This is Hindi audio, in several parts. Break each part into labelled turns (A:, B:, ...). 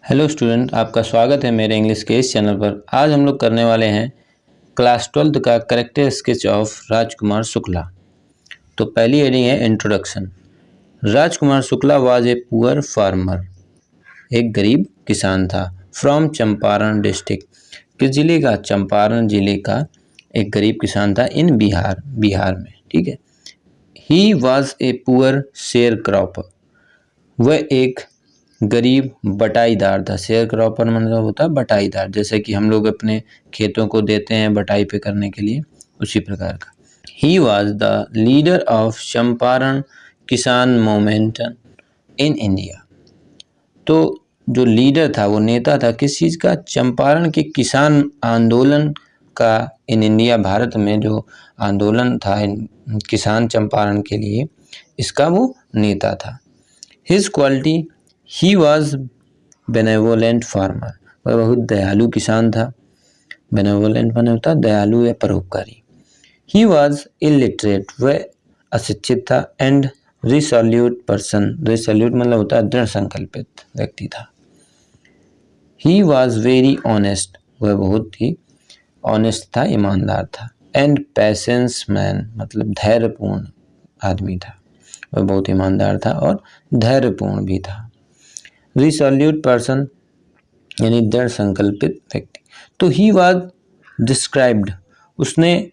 A: हेलो स्टूडेंट, आपका स्वागत है मेरे इंग्लिश के इस चैनल पर। आज हम लोग करने वाले हैं क्लास 12 का character sketch of Rajkumar Shukla. तो पहली हेडिंग है introduction. Rajkumar Shukla was a poor farmer, एक गरीब किसान था। फ्रॉम चंपारण डिस्ट्रिक्ट, किस जिले का? चंपारण जिले का एक गरीब किसान था इन बिहार में। ठीक है। He was a poor share cropper, वह एक गरीब बटाईदार था। शेयर क्रॉपर मतलब होता है बटाईदार, जैसे कि हम लोग अपने खेतों को देते हैं बटाई पे करने के लिए, उसी प्रकार का। He was the leader of Champaran किसान मूवमेंट इन इंडिया। तो जो लीडर था, वो नेता था किस चीज़ का? चंपारण के किसान आंदोलन का इन इंडिया, भारत में जो आंदोलन था किसान चंपारण के लिए, इसका वो नेता था। His quality, he was benevolent farmer, वह बहुत दयालु किसान था। बेनेवोलेंट माने होता है दयालु या परोपकारी। ही वॉज इलिटरेट, वह अशिक्षित था। एंड रिसोल्यूट पर्सन, रिसोल्यूट मतलब होता है दृढ़ संकल्पित व्यक्ति था। ही वॉज वेरी ऑनेस्ट, वह बहुत ही ऑनेस्ट था, ईमानदार था। एंड पेशेंस मैन मतलब धैर्यपूर्ण आदमी था, वह बहुत ईमानदार था और धैर्यपूर्ण भी था। रिसोल्यूट पर्सन यानी दृढ़ संकल्पित व्यक्ति। तो ही वॉज डिस्क्राइब्ड, उसने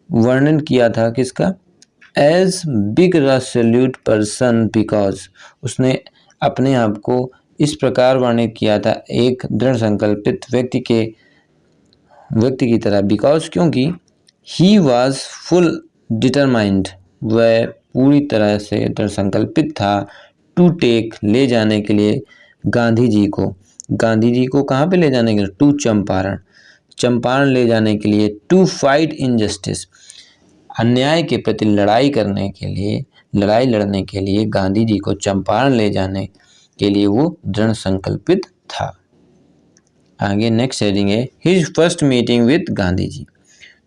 A: वर्णन किया था किसका? एज बिग रिसोल्यूट पर्सन बिकॉज, उसने अपने आप को इस प्रकार वर्णित किया था एक दृढ़ संकल्पित व्यक्ति की तरह। बिकॉज क्योंकि ही वॉज फुल डिटरमाइंड, वह पूरी तरह से दृढ़ संकल्पित था। टू टेक, ले जाने के लिए गांधी जी को कहाँ पे ले जाने के लिए? टू चंपारण ले जाने के लिए। टू फाइट इनजस्टिस, अन्याय के प्रति लड़ाई लड़ने के लिए गांधी जी को चंपारण ले जाने के लिए वो दृढ़ संकल्पित था। आगे नेक्स्ट हेडिंग है his first meeting with Gandhi ji.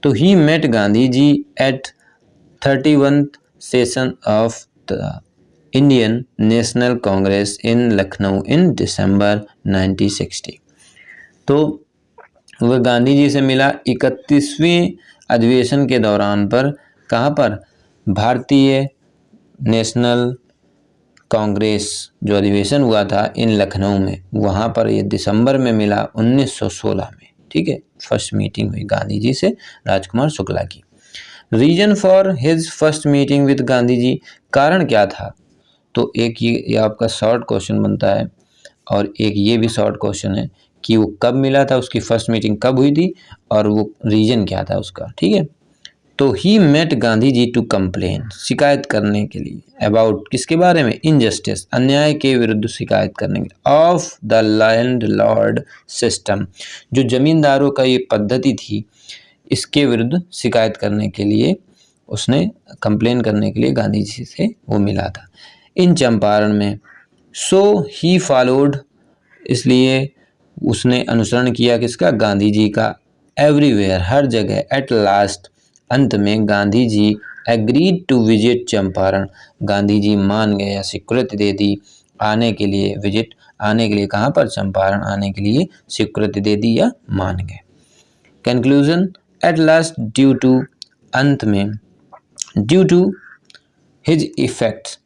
A: तो he met Gandhi ji at 31th session of the Indian National Congress in Lucknow in December 1960। तो वह गांधी जी से मिला 31वें अधिवेशन के दौरान पर। कहाँ पर? भारतीय नेशनल कांग्रेस जो अधिवेशन हुआ था इन लखनऊ में, वहाँ पर ये दिसंबर में मिला 1916 में। ठीक है, फर्स्ट मीटिंग हुई गांधी जी से राजकुमार शुक्ला की। Reason for his first meeting with Gandhi ji, कारण क्या था? तो एक ये आपका शॉर्ट क्वेश्चन बनता है और एक ये भी शॉर्ट क्वेश्चन है कि वो कब मिला था, उसकी फर्स्ट मीटिंग कब हुई थी और वो रीजन क्या था उसका। ठीक है। तो he met Gandhi ji to complain, शिकायत करने के लिए। अबाउट, किसके बारे में? इनजस्टिस, अन्याय के विरुद्ध शिकायत करने के लिए। Of the land Lord system, जो जमींदारों का ये पद्धति थी, इसके विरुद्ध शिकायत करने के लिए उसने कंप्लेन करने के लिए गांधी जी से वो मिला था इन चंपारण में। सो ही फॉलोड, इसलिए उसने अनुसरण किया किसका? गांधी जी का। एवरीवेयर, हर जगह। एट लास्ट, अंत में Gandhi ji agreed to visit Champaran, Gandhi ji मान गए या स्वीकृति दे दी आने के लिए, विजिट आने के लिए। कहाँ पर? चंपारण आने के लिए स्वीकृति दे दी या मान गए। Conclusion, at last, due to, अंत में, ड्यू टू हिज इफेक्ट्स,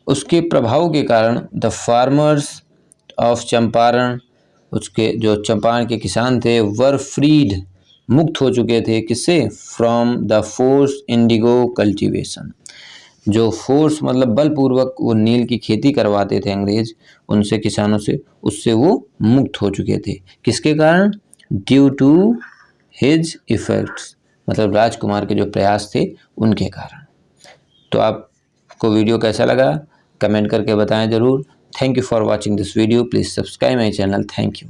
A: उसके प्रभाव के कारण, द फार्मर्स ऑफ चंपारण, उसके जो चंपारण के किसान थे, वर फ्रीड, मुक्त हो चुके थे। किससे? From the force Indigo cultivation, जो फोर्स मतलब बलपूर्वक वो नील की खेती करवाते थे अंग्रेज उनसे, किसानों से, उससे वो मुक्त हो चुके थे। किसके कारण? ड्यू टू हिज इफेक्ट्स, मतलब राजकुमार के जो प्रयास थे उनके कारण। तो आपको वीडियो कैसा लगा कमेंट करके बताएं ज़रूर। Thank you for watching this video, please subscribe my channel. Thank you.